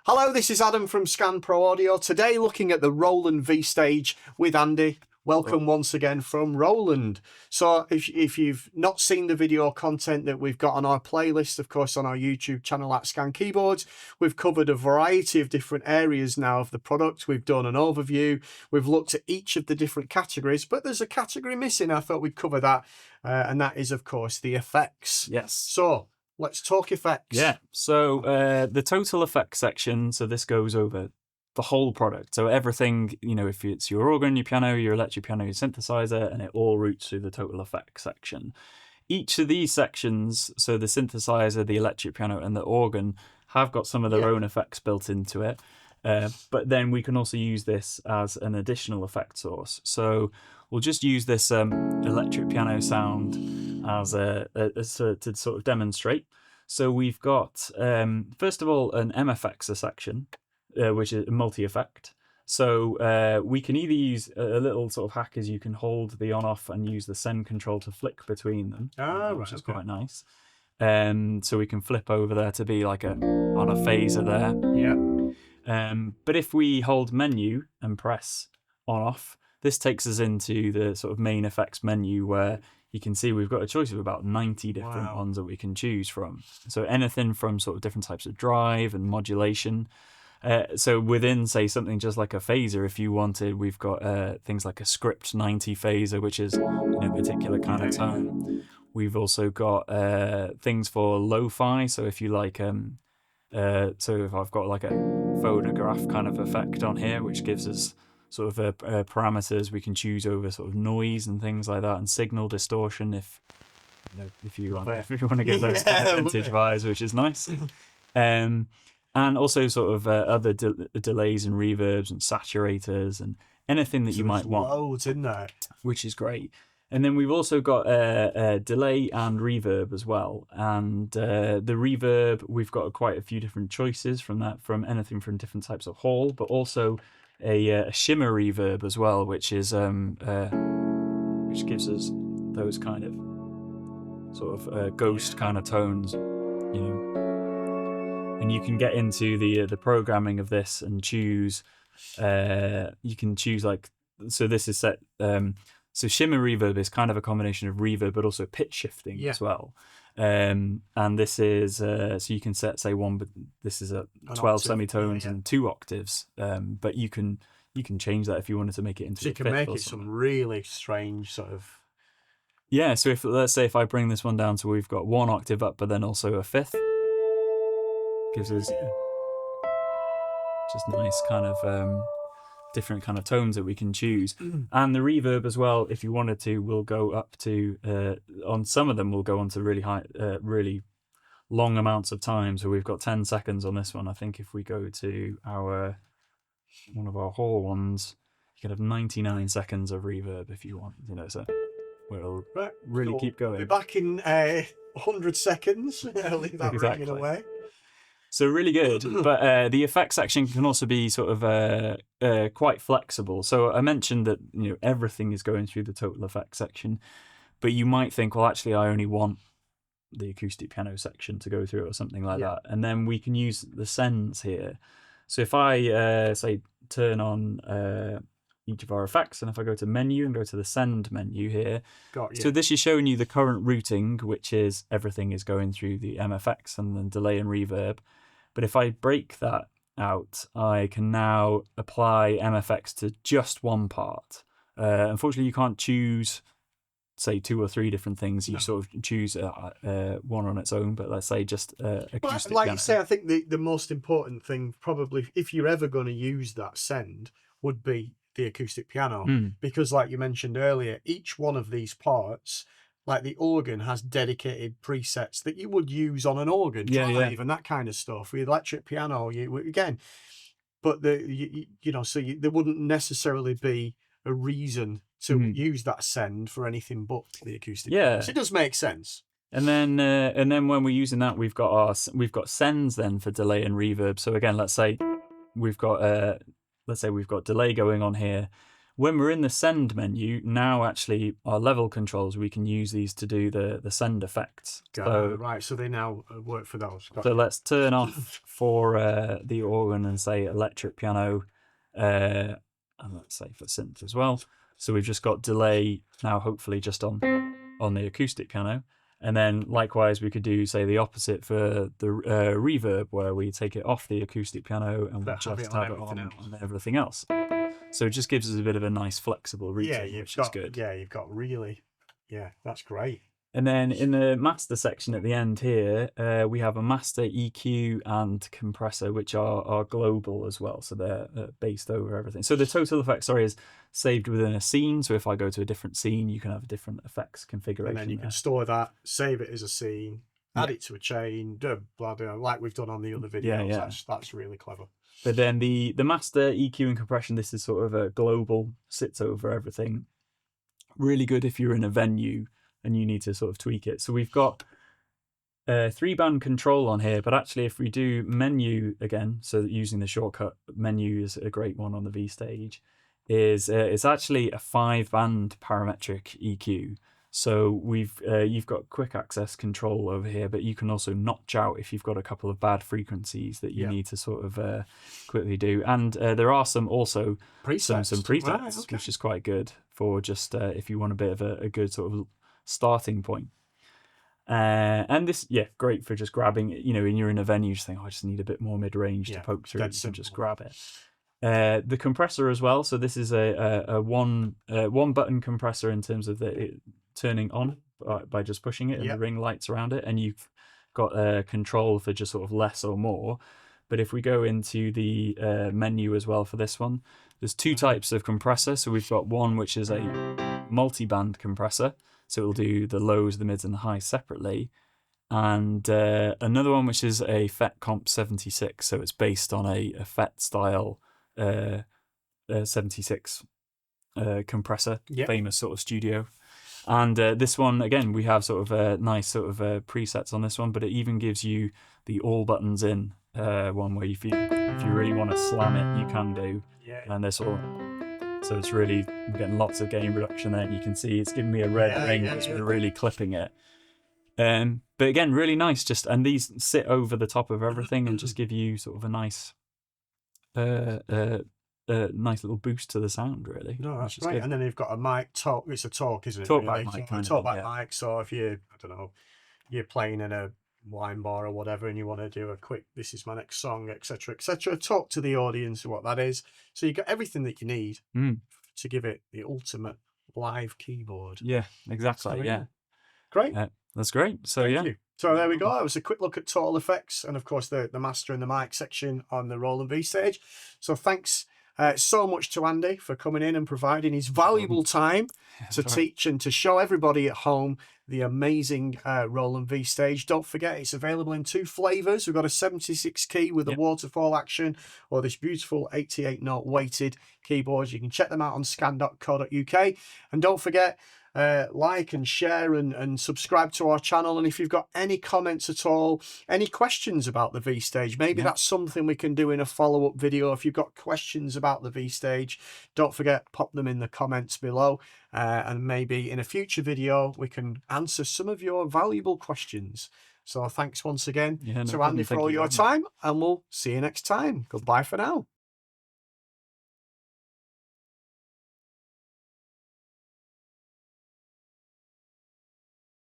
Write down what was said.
Hello, this is Adam from Scan Pro Audio. Today looking at the Roland V-Stage with Andy. Welcome once again from Roland. So if you've not seen the video content that we've got on our playlist, of course, on our YouTube channel at Scan Keyboards, we've covered a variety of different areas now of the product. We've done an overview. We've looked at each of the different categories, but there's a category missing. I thought we'd cover that. And that is, of course, the effects. Yes. So let's talk effects. Yeah. So the total effects section, so this goes over the whole product. So everything, if it's your organ, your piano, your electric piano, your synthesizer, and it all routes through the total effects section. Each of these sections, so the synthesizer, the electric piano, and the organ, have got some of their own effects built into it. But then we can also use this as an additional effect source. So we'll just use this electric piano sound as to sort of demonstrate. So we've got, first of all, an MFXer section, which is a multi-effect. So we can either use a little sort of hack as you can hold the on-off and use the send control to flick between them, which is quite nice. So we can flip over there to be like on a phaser there. Yeah. But if we hold menu and press on-off, this takes us into the sort of main effects menu where you can see we've got a choice of about 90 different ones that we can choose from. So anything from sort of different types of drive and modulation. So within, say, something just like a phaser, if you wanted, we've got things like a script 90 phaser, which is a particular kind of tone. We've also got things for lo-fi. So if you like, so if I've got like a phonograph kind of effect on here, which gives us sort of parameters we can choose over sort of noise and things like that, and signal distortion if you want to get those kind of vintage vibes, which is nice. And also sort of other delays and reverbs and saturators and anything that you might want. Loads in there. Which is great. And then we've also got delay and reverb as well. And the reverb, we've got quite a few different choices from anything from different types of hall, but also a shimmer reverb as well, which is which gives us those kind of sort of ghost kind of tones, And you can get into the programming of this and choose. You can choose so this is set. So shimmer reverb is kind of a combination of reverb but also pitch shifting as well. And this is so you can set, say, but this is a 12 semitones and 2 octaves. But you can change that if you wanted to make it into. So you can make it some really strange sort of. Yeah. So let's say if I bring this one down, so we've got 1 octave up, but then also a 5th. Gives us just nice kind of different kind of tones that we can choose. And the reverb as well, if you wanted to, will go up to on some of them will go on to really high, really long amounts of time. So we've got 10 seconds on this one. I think if we go to one of our hall ones, you can have 99 seconds of reverb if you want. So we'll really keep going. We'll be back in 100 seconds. I'll leave that ringing away. So really good, but the effects section can also be sort of quite flexible. So I mentioned that everything is going through the total effects section, but you might think, well, actually, I only want the acoustic piano section to go through or something like that, and then we can use the sends here. So if I say turn on each of our effects, and if I go to menu and go to the send menu here, so this is showing you the current routing, which is everything is going through the MFX and then delay and reverb. But if I break that out, I can now apply MFX to just one part. Unfortunately, you can't choose, say, 2 or 3 different things. You sort of choose one on its own, but let's say just acoustic piano. You say, I think the most important thing probably, if you're ever going to use that send, would be the acoustic piano. Because like you mentioned earlier, each one of these parts, like the organ, has dedicated presets that you would use on an organ drive and that kind of stuff. With electric piano, but there wouldn't necessarily be a reason to use that send for anything but the acoustic piano. So it does make sense. And then when we're using that, we've got sends then for delay and reverb. So again, let's say we've got delay going on here. when we're in the send menu, now actually our level controls, we can use these to do the send effects. Right, so they now work for those. So let's turn off for the organ and say electric piano, and let's say for synth as well. So we've just got delay now, hopefully just on the acoustic piano. And then likewise, we could do, say, the opposite for the reverb, where we take it off the acoustic piano and we just have it on everything else. So it just gives us a bit of a nice flexible routine, which is good. Yeah, you've got really, that's great. And then in the master section at the end here, we have a master EQ and compressor, which are global as well. So they're based over everything. So the total effect, is saved within a scene. So if I go to a different scene, you can have a different effects configuration. And then you can store that, save it as a scene, add it to a chain, do blah, blah, like we've done on the other videos. Yeah. That's really clever. But then the master EQ and compression, this is sort of a global, sits over everything. Really good if you're in a venue and you need to sort of tweak it. So we've got 3-band control on here, but actually if we do menu again, so using the shortcut menu is a great one on the V-Stage, it's actually a 5-band parametric EQ. So you've got quick access control over here, but you can also notch out if you've got a couple of bad frequencies that you need to sort of quickly do. And there are some presets, right, which is quite good for just if you want a bit of a good sort of starting point. And this, great for just grabbing, when you're in a venue, you just think, I just need a bit more mid-range to poke through, and just grab it. The compressor as well. So this is a one button compressor in terms of it turning on by just pushing it, and the ring lights around it, and you've got control for just sort of less or more. But if we go into the menu as well for this one, there's 2 types of compressor. So we've got one which is a multi-band compressor, so it'll do the lows, the mids, and the highs separately, and another one which is a FET Comp 76. So it's based on a FET style 76 compressor, famous sort of studio. And this one, again, we have sort of a nice sort of presets on this one, but it even gives you the all buttons in one where if you really want to slam it, you can do. And this will, so it's really, we're getting lots of gain reduction there. You can see it's giving me a red ring that's really clipping it. But again, really nice. And these sit over the top of everything and just give you sort of a nice nice little boost to the sound, really. No, that's great. Good. And then you've got a mic talk. It's a talk, isn't it? Talkback mic. Talkback mic. So if you're playing in a wine bar or whatever, and you want to do a quick, this is my next song, etc., etc., talk to the audience what that is. So you've got everything that you need to give it the ultimate live keyboard. Yeah, exactly. Great. That's great. So Thank you. So there we go. That was a quick look at Total Effects, and of course the master and the mic section on the Roland V-Stage. So thanks so much to Andy for coming in and providing his valuable time to teach and to show everybody at home the amazing Roland V-Stage. Don't forget, it's available in 2 flavors. We've got a 76 key with a waterfall action, or this beautiful 88 note weighted keyboards. You can check them out on scan.co.uk. And don't forget, like and share and subscribe to our channel. And if you've got any comments at all, any questions about the V-Stage, maybe that's something we can do in a follow-up video. If you've got questions about the V-Stage, don't forget, pop them in the comments below, and maybe in a future video we can answer some of your valuable questions. So thanks once again to Andy for all your time, and we'll see you next time. Goodbye for now.